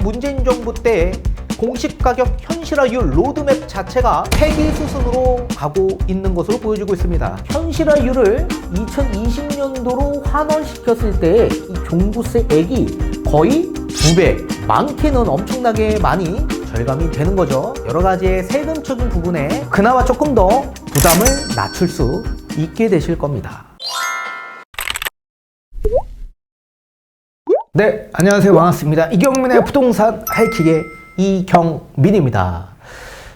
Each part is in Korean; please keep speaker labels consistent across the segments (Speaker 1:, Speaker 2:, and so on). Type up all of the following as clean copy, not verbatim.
Speaker 1: 문재인 정부 때 공시가격 현실화율 로드맵 자체가 폐기 수순으로 가고 있는 것으로 보여지고 있습니다. 현실화율을 2020년도로 환원시켰을 때 이 종부세액이 거의 2배, 많게는 엄청나게 많이 절감이 되는 거죠. 여러 가지의 세금적인 부분에 그나마 조금 더 부담을 낮출 수 있게 되실 겁니다. 네, 안녕하세요. 반갑습니다. 이경민의 부동산 하이킥의 이경민입니다.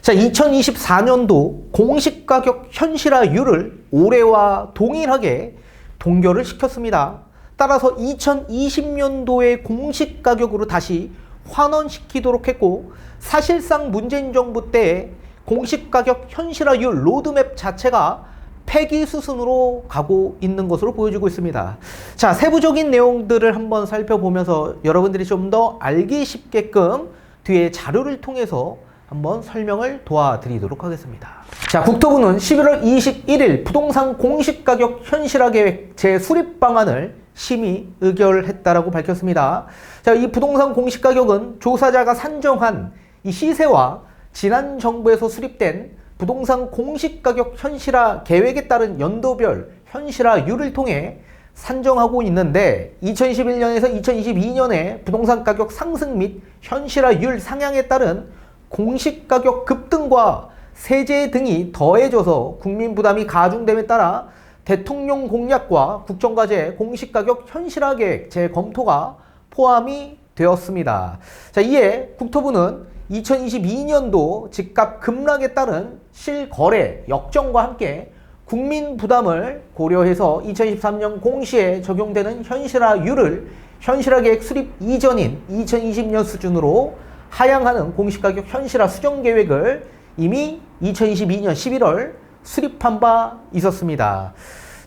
Speaker 1: 자, 2024년도 공시가격 현실화율을 올해와 동일하게 동결을 시켰습니다. 따라서 2020년도의 공시가격으로 다시 환원시키도록 했고, 사실상 문재인 정부 때 공시가격 현실화율 로드맵 자체가 폐기 수순으로 가고 있는 것으로 보여지고 있습니다. 자, 세부적인 내용들을 한번 살펴보면서 여러분들이 좀 더 알기 쉽게끔 뒤에 자료를 통해서 한번 설명을 도와드리도록 하겠습니다. 자, 국토부는 11월 21일 부동산 공시가격 현실화 계획 재수립 방안을 심의 의결했다라고 밝혔습니다. 자, 이 부동산 공시가격은 조사자가 산정한 이 시세와 지난 정부에서 수립된 부동산 공시가격 현실화 계획에 따른 연도별 현실화율을 통해 산정하고 있는데, 2021년에서 2022년에 부동산 가격 상승 및 현실화율 상향에 따른 공시가격 급등과 세제 등이 더해져서 국민 부담이 가중됨에 따라 대통령 공약과 국정과제 공시가격 현실화 계획 재검토가 포함이 되었습니다. 자, 이에 국토부는 2022년도 집값 급락에 따른 실거래 역정과 함께 국민 부담을 고려해서 2023년 공시에 적용되는 현실화율을 현실화계획 수립 이전인 2020년 수준으로 하향하는 공시가격 현실화 수정계획을 이미 2022년 11월 수립한 바 있었습니다.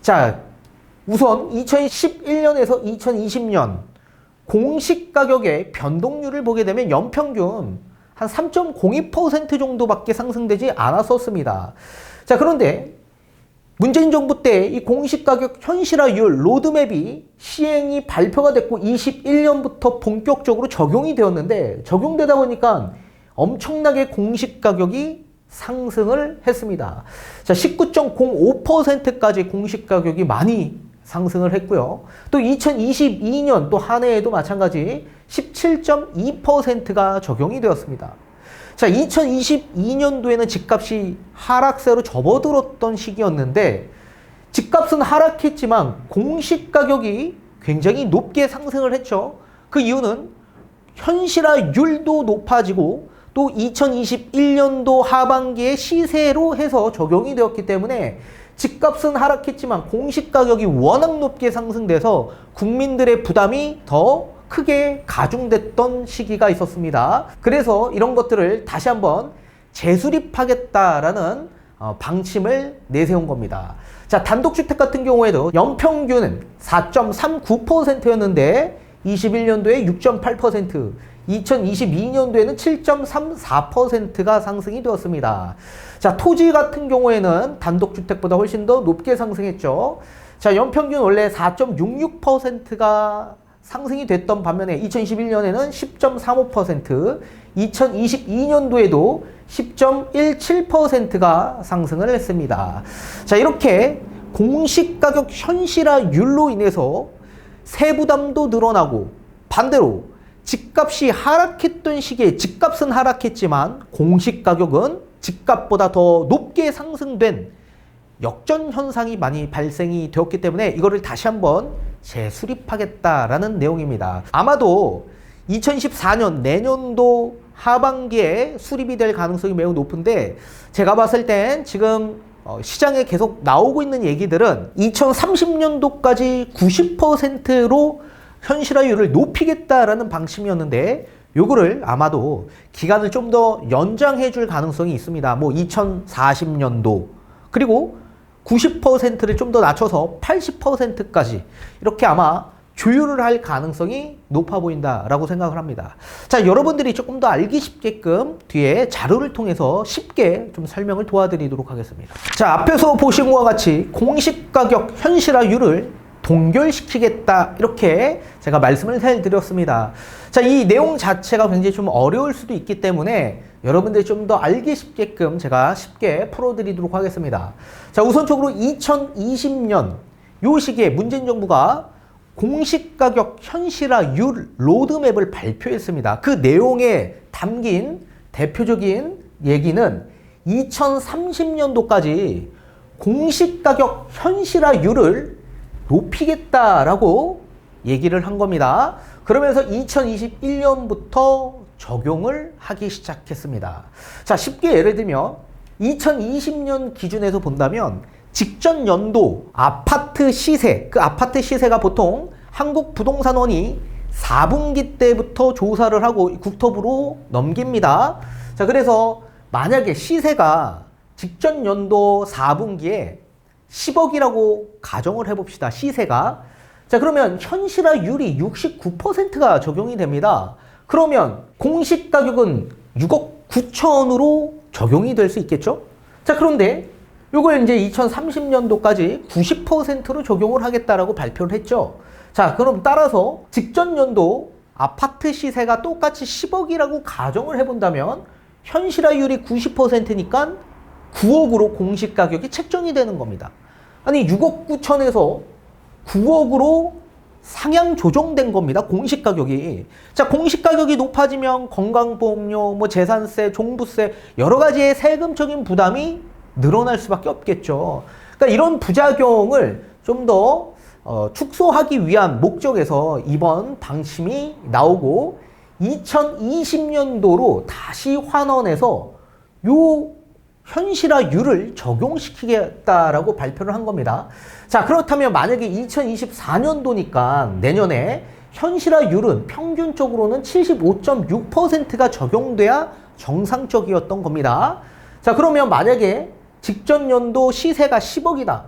Speaker 1: 자, 우선 2011년에서 2020년 공시가격의 변동률을 보게 되면 연평균 한 3.02% 정도밖에 상승되지 않았었습니다. 자, 그런데 문재인 정부 때 이 공시가격 현실화율 로드맵이 시행이 발표가 됐고 21년부터 본격적으로 적용이 되었는데, 적용되다 보니까 엄청나게 공시가격이 상승을 했습니다. 자, 19.05%까지 공시가격이 많이 상승을 했고요. 또 2022년 또 한 해에도 마찬가지 17.2%가 적용이 되었습니다. 자, 2022년도에는 집값이 하락세로 접어들었던 시기였는데, 집값은 하락했지만 공시가격이 굉장히 높게 상승을 했죠. 그 이유는 현실화율도 높아지고 또 2021년도 하반기에 시세로 해서 적용이 되었기 때문에 집값은 하락했지만 공시가격이 워낙 높게 상승돼서 국민들의 부담이 더 크게 가중됐던 시기가 있었습니다. 그래서 이런 것들을 다시 한번 재수립하겠다라는 방침을 내세운 겁니다. 자, 단독주택 같은 경우에도 연평균은 4.39%였는데 21년도에 6.8%, 2022년도에는 7.34%가 상승이 되었습니다. 자, 토지 같은 경우에는 단독주택보다 훨씬 더 높게 상승했죠. 자, 연평균 원래 4.66%가 상승이 됐던 반면에 2021년에는 10.35%, 2022년도에도 10.17%가 상승을 했습니다. 자, 이렇게 공시가격 현실화율로 인해서 세부담도 늘어나고, 반대로 집값이 하락했던 시기에 집값은 하락했지만 공시가격은 집값보다 더 높게 상승된 역전 현상이 많이 발생이 되었기 때문에 이거를 다시 한번 재수립하겠다라는 내용입니다. 아마도 2024년 내년도 하반기에 수립이 될 가능성이 매우 높은데, 제가 봤을 땐 지금 시장에 계속 나오고 있는 얘기들은 2030년도까지 90%로 현실화율을 높이겠다라는 방침이었는데, 요거를 아마도 기간을 좀 더 연장해 줄 가능성이 있습니다. 뭐 2040년도, 그리고 90%를 좀 더 낮춰서 80%까지 이렇게 아마 조율을 할 가능성이 높아 보인다라고 생각을 합니다. 자, 여러분들이 조금 더 알기 쉽게끔 뒤에 자료를 통해서 쉽게 좀 설명을 도와드리도록 하겠습니다. 자, 앞에서 보신 것과 같이 공시가격 현실화율을 동결시키겠다, 이렇게 제가 말씀을 해드렸습니다. 자, 이 내용 자체가 굉장히 좀 어려울 수도 있기 때문에 여러분들이 좀 더 알기 쉽게끔 제가 쉽게 풀어드리도록 하겠습니다. 자, 우선적으로 2020년 요 시기에 문재인 정부가 공시가격 현실화율 로드맵을 발표했습니다. 그 내용에 담긴 대표적인 얘기는 2030년도까지 공시가격 현실화율을 높이겠다라고 얘기를 한 겁니다. 그러면서 2021년부터 적용을 하기 시작했습니다. 자, 쉽게 예를 들면 2020년 기준에서 본다면 직전 연도 아파트 시세, 그 아파트 시세가 보통 한국부동산원이 4분기 때부터 조사를 하고 국토부로 넘깁니다. 자, 그래서 만약에 시세가 직전 연도 4분기에 10억이라고 가정을 해봅시다. 시세가. 자, 그러면 현실화율이 69%가 적용이 됩니다. 그러면 공시가격은 6억 9천으로 적용이 될 수 있겠죠? 자, 그런데 이걸 이제 2030년도까지 90%로 적용을 하겠다라고 발표를 했죠. 자, 그럼 따라서 직전 연도 아파트 시세가 똑같이 10억이라고 가정을 해본다면 현실화율이 90%니까 9억으로 공시가격이 책정이 되는 겁니다. 아니 6억 9천에서 9억으로 상향 조정된 겁니다. 공시가격이. 자, 공시가격이 높아지면 건강보험료, 뭐 재산세, 종부세 여러 가지의 세금적인 부담이 늘어날 수밖에 없겠죠. 그러니까 이런 부작용을 좀 더 축소하기 위한 목적에서 이번 방침이 나오고 2020년도로 다시 환원해서 요 현실화율을 적용시키겠다라고 발표를 한 겁니다. 자, 그렇다면 만약에 2024년도니까 내년에 현실화율은 평균적으로는 75.6%가 적용돼야 정상적이었던 겁니다. 자, 그러면 만약에 직전 연도 시세가 10억이다.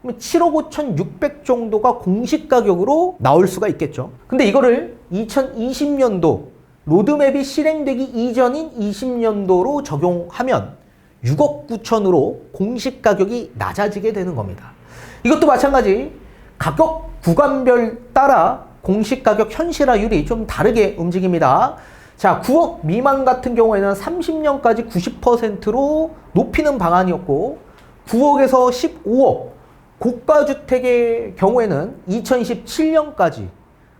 Speaker 1: 그럼 7억 5,600 정도가 공시가격으로 나올 수가 있겠죠. 근데 이거를 2020년도 로드맵이 실행되기 이전인 20년도로 적용하면 6억 9천으로 공시가격이 낮아지게 되는 겁니다. 이것도 마찬가지 가격 구간별 따라 공시가격 현실화율이 좀 다르게 움직입니다. 자, 9억 미만 같은 경우에는 30년까지 90%로 높이는 방안이었고 9억에서 15억 고가주택의 경우에는 2027년까지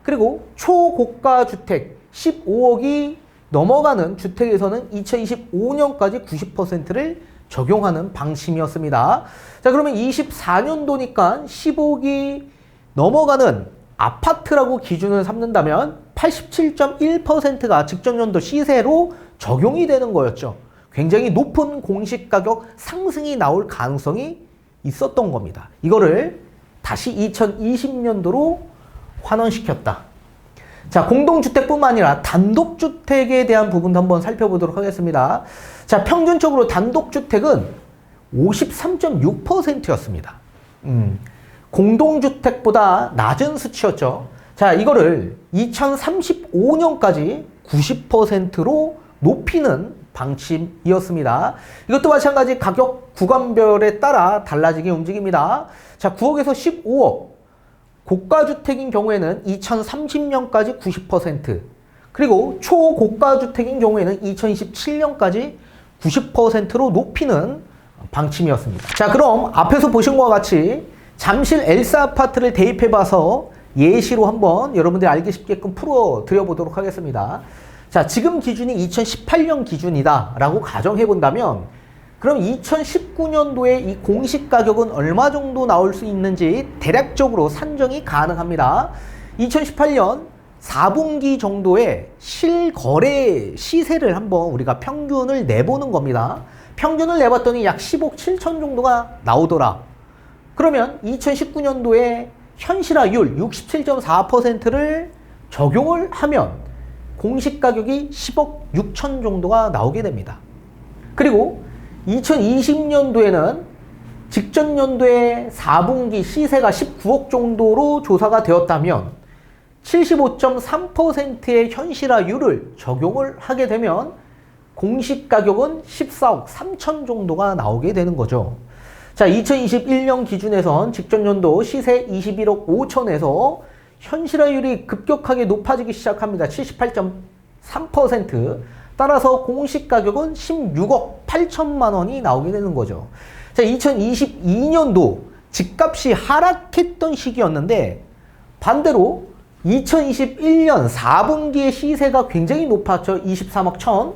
Speaker 1: 그리고 초고가주택 15억이 넘어가는 주택에서는 2025년까지 90%를 적용하는 방침이었습니다. 자, 그러면 24년도니까 10억이 넘어가는 아파트라고 기준을 삼는다면 87.1%가 직전 연도 시세로 적용이 되는 거였죠. 굉장히 높은 공시가격 상승이 나올 가능성이 있었던 겁니다. 이거를 다시 2020년도로 환원시켰다. 자, 공동주택뿐만 아니라 단독주택에 대한 부분도 한번 살펴보도록 하겠습니다. 자, 평균적으로 단독주택은 53.6%였습니다. 공동주택보다 낮은 수치였죠. 자, 이거를 2035년까지 90%로 높이는 방침이었습니다. 이것도 마찬가지 가격 구간별에 따라 달라지게 움직입니다. 자, 9억에서 15억. 고가주택인 경우에는 2030년까지 90%, 그리고 초고가주택인 경우에는 2027년까지 90%로 높이는 방침이었습니다. 자, 그럼 앞에서 보신 것과 같이 잠실 엘사 아파트를 대입해봐서 예시로 한번 여러분들이 알기 쉽게끔 풀어드려보도록 하겠습니다. 자, 지금 기준이 2018년 기준이다 라고 가정해본다면 그럼 2019년도에 이 공시가격은 얼마 정도 나올 수 있는지 대략적으로 산정이 가능합니다. 2018년 4분기 정도의 실거래 시세를 한번 우리가 평균을 내보는 겁니다. 평균을 내봤더니 약 10억 7천 정도가 나오더라. 그러면 2019년도에 현실화율 67.4%를 적용을 하면 공시가격이 10억 6천 정도가 나오게 됩니다. 그리고 2020년도에는 직전 연도의 4분기 시세가 19억 정도로 조사가 되었다면 75.3%의 현실화율을 적용을 하게 되면 공시가격은 14억 3천 정도가 나오게 되는 거죠. 자, 2021년 기준에선 직전 연도 시세 21억 5천에서 현실화율이 급격하게 높아지기 시작합니다. 78.3%. 따라서 공시가격은 16억 8천만 원이 나오게 되는 거죠. 자, 2022년도 집값이 하락했던 시기였는데 반대로 2021년 4분기의 시세가 굉장히 높았죠. 23억 1천.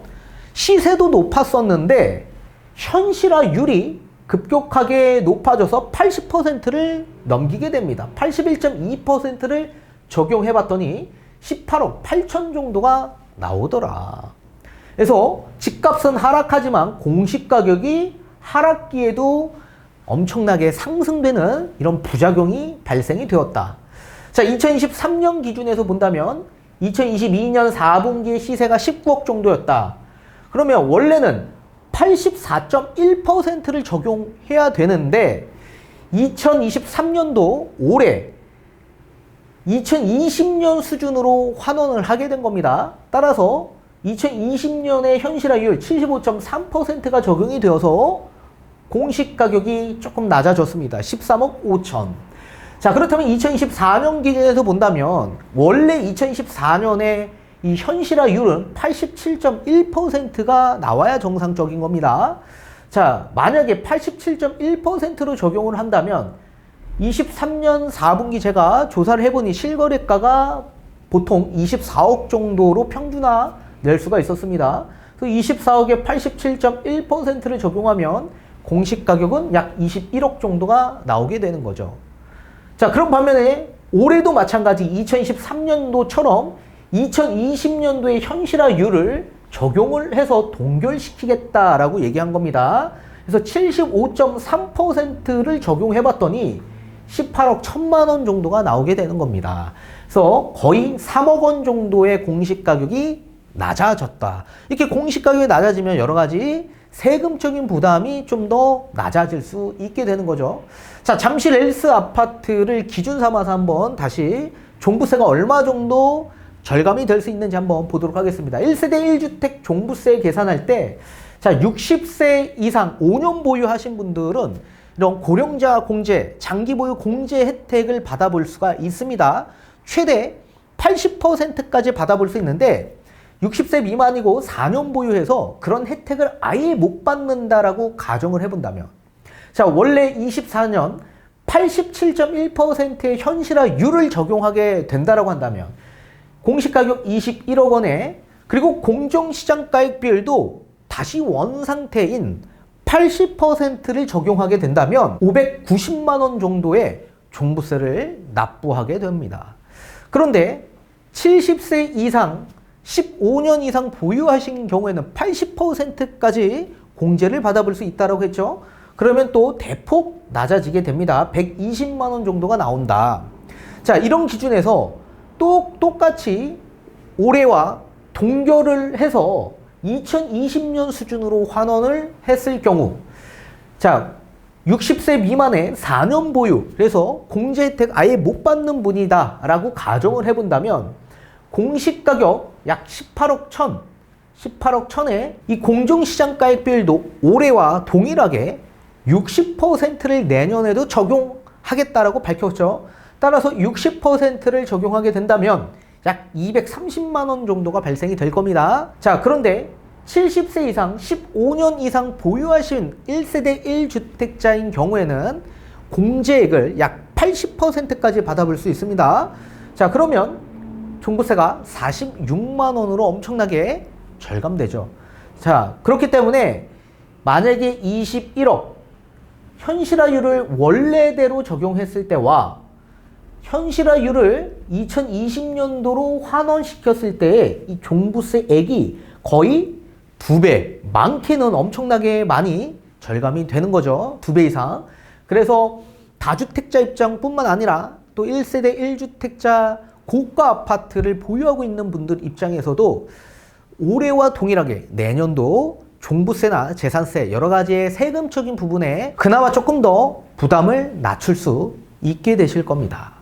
Speaker 1: 시세도 높았었는데 현실화율이 급격하게 높아져서 80%를 넘기게 됩니다. 81.2%를 적용해 봤더니 18억 8천 정도가 나오더라. 그래서 집값은 하락하지만 공시가격이 하락기에도 엄청나게 상승되는 이런 부작용이 발생이 되었다. 자, 2023년 기준에서 본다면 2022년 4분기의 시세가 19억 정도였다. 그러면 원래는 84.1%를 적용해야 되는데 2023년도 올해 2020년 수준으로 환원을 하게 된 겁니다. 따라서 2020년의 현실화율 75.3%가 적용이 되어서 공시가격이 조금 낮아졌습니다. 13억 5천. 자, 그렇다면 2024년 기준에서 본다면 원래 2024년에 이 현실화율은 87.1%가 나와야 정상적인 겁니다. 자, 만약에 87.1%로 적용을 한다면 23년 4분기 제가 조사를 해보니 실거래가가 보통 24억 정도로 평균화 낼 수가 있었습니다. 그래서 24억에 87.1%를 적용하면 공시가격은 약 21억 정도가 나오게 되는 거죠. 자, 그럼 반면에 올해도 마찬가지 2023년도처럼 2020년도의 현실화율을 적용을 해서 동결시키겠다라고 얘기한 겁니다. 그래서 75.3%를 적용해 봤더니 18억 1천만 원 정도가 나오게 되는 겁니다. 그래서 거의 3억 원 정도의 공시가격이 낮아졌다. 이렇게 공시가격이 낮아지면 여러 가지 세금적인 부담이 좀 더 낮아질 수 있게 되는 거죠. 자, 잠실 렐스 아파트를 기준 삼아서 한번 다시 종부세가 얼마 정도 절감이 될 수 있는지 한번 보도록 하겠습니다. 1세대 1주택 종부세 계산할 때, 자, 60세 이상 5년 보유하신 분들은 이런 고령자 공제, 장기 보유 공제 혜택을 받아볼 수가 있습니다. 최대 80%까지 받아볼 수 있는데 60세 미만이고 4년 보유해서 그런 혜택을 아예 못 받는다라고 가정을 해본다면, 자, 원래 24년 87.1%의 현실화율을 적용하게 된다라고 한다면 공시가격 21억 원에 그리고 공정시장가액 비율도 다시 원상태인 80%를 적용하게 된다면 590만 원 정도의 종부세를 납부하게 됩니다. 그런데 70세 이상 15년 이상 보유하신 경우에는 80%까지 공제를 받아볼 수 있다고 했죠. 그러면 또 대폭 낮아지게 됩니다. 120만 원 정도가 나온다. 자, 이런 기준에서 똑같이 올해와 동결을 해서 2020년 수준으로 환원을 했을 경우, 자, 60세 미만의 4년 보유, 그래서 공제 혜택 아예 못 받는 분이다 라고 가정을 해본다면 공시가격 약 18억 1천에 이 공정시장가액 비율도 올해와 동일하게 60%를 내년에도 적용하겠다라고 밝혔죠. 따라서 60%를 적용하게 된다면 약 230만 원 정도가 발생이 될 겁니다. 자, 그런데 70세 이상 15년 이상 보유하신 1세대 1주택자인 경우에는 공제액을 약 80%까지 받아볼 수 있습니다. 자, 그러면 종부세가 46만 원으로 엄청나게 절감되죠. 자, 그렇기 때문에 만약에 21억 현실화율을 원래대로 적용했을 때와 현실화율을 2020년도로 환원시켰을 때의 이 종부세액이 거의 2배, 많게는 엄청나게 많이 절감이 되는 거죠. 2배 이상. 그래서 다주택자 입장뿐만 아니라 또 1세대 1주택자 고가 아파트를 보유하고 있는 분들 입장에서도 올해와 동일하게 내년도 종부세나 재산세 여러 가지의 세금적인 부분에 그나마 조금 더 부담을 낮출 수 있게 되실 겁니다.